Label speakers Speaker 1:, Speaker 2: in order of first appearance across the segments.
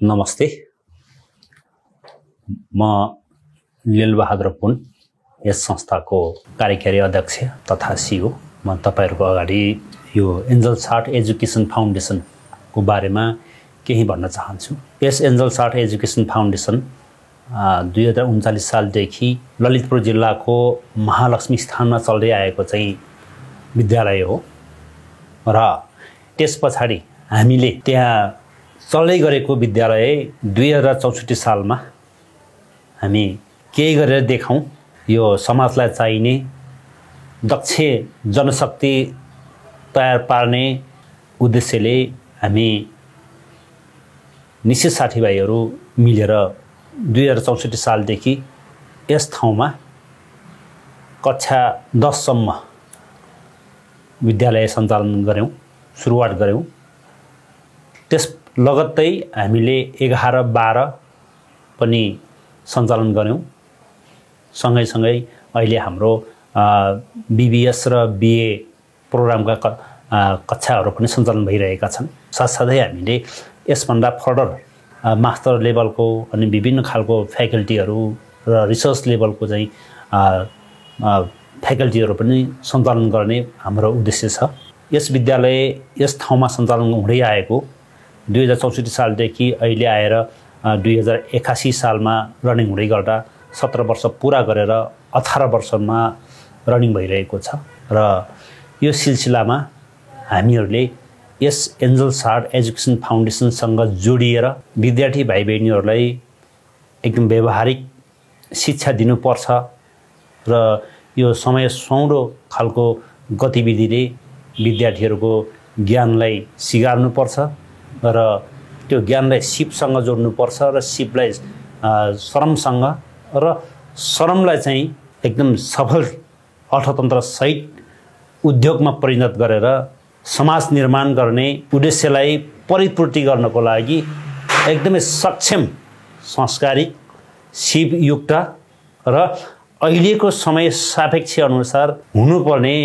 Speaker 1: नमस्ते, म लीलबहादुर पुन यस संस्थाको कार्यकारी अध्यक्ष तथा सिइओ। म तपाईहरुको अगाडि यो एन्जल्स हार्ट एजुकेसन फाउन्डेसनको बारेमा केही भन्न चाहन्छु। यस एन्जल्स हार्ट एजुकेसन फाउन्डेसन 2039 सालदेखि ललितपुर जिल्लाको महालक्ष्मी स्थानमा चल्दै आएको चाहिँ विद्यालय हो र त्यसपछाडि हामीले त्यहाँ चल्दै गरेको विद्यालय 2064 सालमा हामी केही गरेर देखाउँ, यो समाजलाई चाहिने दक्ष जनशक्ति तयार पार्ने उद्देश्यले हामी निश्चित साथीभाइहरू मिलेर 2064 सालदेखि यस ठाउँमा कक्षा 10 सम्म विद्यालय सञ्चालन गर्यौं, सुरुवात गर्यौं। त्यस लगत्तै हामीले 11-12 पनि सञ्चालन गर्यौं। सँगै अहिले हाम्रो बीबीएस र बीए प्रोग्रामका कक्षाहरू पनि सञ्चालन भइरहेका छन्। साथसाथै हामीले यसभन्दा फर्दर मास्टर लेभलको अनि विभिन्न खालको फ्याकल्टीहरू र रिसर्च लेभलको चाहिँ फ्याकल्टीहरू पनि सञ्चालन गर्ने हाम्रो उद्देश्य छ। यस विद्यालय यस ठाउँमा सञ्चालन हुँदै आएको 2064 सालदेखि अहिले आएर 2081 सालमा रनिङ हुँदै गर्दा 17 वर्ष पूरा गरेर 18 वर्षमा रनिङ भइरहेको छ र यो सिलसिलामा हामीहरूले यस एन्जल्स हार्ट एजुकेसन फाउन्डेसनसँग जोडिएर विद्यार्थी भाइबहिनीहरूलाई एकदम व्यावहारिक शिक्षा दिनुपर्छ र यो समय सुहाउँदो खालको गतिविधिले विद्यार्थीहरूको ज्ञानलाई सिगार्नुपर्छ र त्यो ज्ञानलाई सिपसँग जोड्नुपर्छ र सिपलाई श्रमसँग र श्रमलाई चाहिँ एकदम सफल अर्थतन्त्र सहित उद्योगमा परिणत गरेर समाज निर्माण गर्ने उद्देश्यलाई परिपूर्ति गर्नको लागि एकदमै सक्षम संस्कारिक सिपयुक्त र अहिलेको समय सापेक्ष अनुसार हुनुपर्ने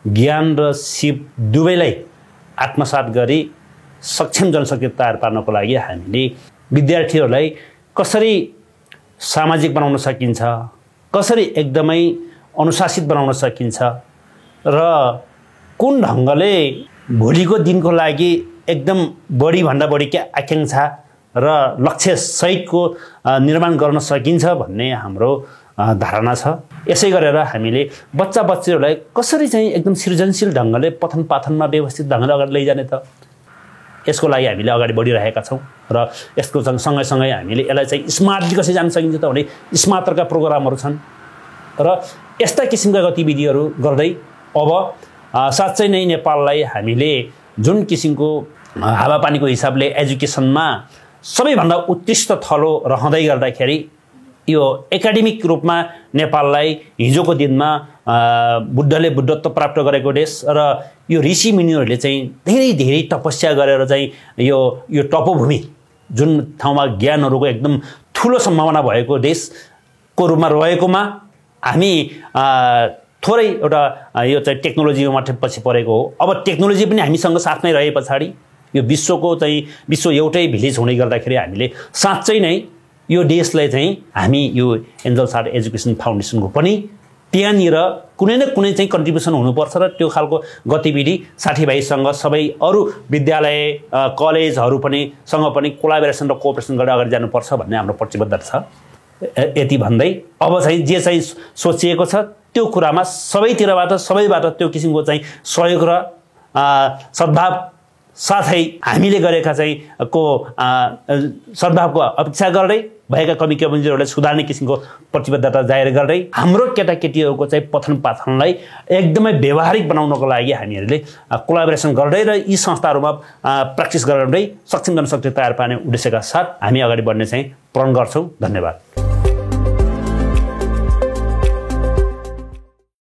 Speaker 1: ज्ञान र सिप दुवैलाई आत्मसात गरी सक्षम जनशक्ति तयार पार्नको लागि हामीले विद्यार्थीहरूलाई कसरी सामाजिक बनाउन सकिन्छ, कसरी एकदमै अनुशासित बनाउन सकिन्छ र कुन ढङ्गले भोलिको दिनको लागि एकदम बढीभन्दा बढी आकांक्षा र लक्ष्य सहितको निर्माण गर्न सकिन्छ भन्ने हाम्रो धारणा छ। यसै गरेर हामीले बच्चाबच्चीहरूलाई कसरी चाहिँ एकदम सृजनशील ढङ्गले पठन पाठनमा व्यवस्थित ढङ्गले अगाडि लैजाने त, यसको लागि हामीले अगाडि बढिरहेका छौँ र यसको सँगै हामीले यसलाई चाहिँ स्मार्टली कसरी जान सकिन्छ त भने स्मार्टरका प्रोग्रामहरू छन् र यस्ता किसिमका गतिविधिहरू गर्दै अब साँच्चै नै नेपाललाई हामीले जुन किसिमको हावापानीको हिसाबले एजुकेसनमा सबैभन्दा उत्कृष्ट थलो रहँदै गर्दाखेरि यो एकाडेमिक रूपमा नेपाललाई हिजोको दिनमा बुद्धले बुद्धत्व प्राप्त गरेको देश र यो ऋषि मुनिहरूले चाहिँ धेरै तपस्या गरेर चाहिँ यो तपोभूमि जुन ठाउँमा ज्ञानहरूको एकदम ठुलो सम्भावना भएको देशको रूपमा रहेकोमा हामी थोरै एउटा यो चाहिँ टेक्नोलोजीमा मात्रै पछि परेको हो। अब टेक्नोलोजी पनि हामीसँग साथमै रहे पछाडि यो विश्व एउटै भिलेज हुँदै गर्दाखेरि हामीले साँच्चै नै यो देशलाई चाहिँ हामी यो एन्जल्स हार्ट एजुकेसन फाउन्डेसनको पनि त्यहाँनिर कुनै न कुनै चाहिँ कन्ट्रिब्युसन हुनुपर्छ र त्यो खालको गतिविधि साथीभाइसँग सबै अरू विद्यालय कलेजहरू पनि सँग पनि कोलाबोरेसन र कोअपरेसन गरेर अगाडि जानुपर्छ भन्ने हाम्रो प्रतिबद्धता छ। यति भन्दै अब चाहिँ जे चाहिँ सोचिएको छ त्यो कुरामा सबैबाट त्यो किसिमको चाहिँ सहयोग र सद्भाव साथै हामीले गरेका चाहिँ सद्भावको अपेक्षा गर्दै भएका कमी कमजोरीहरूलाई सुधार्ने किसिमको प्रतिबद्धता जाहेर गर्दै हाम्रो केटाकेटीहरूको चाहिँ पठन पाठनलाई एकदमै व्यावहारिक बनाउनको लागि हामीहरूले कोलाबोरेसन गर्दै र यी संस्थाहरूमा प्र्याक्टिस गर्दै सक्षम जनशक्ति तयार पार्ने उद्देश्यका साथ हामी अगाडि बढ्ने चाहिँ प्रण गर्छौँ। धन्यवाद।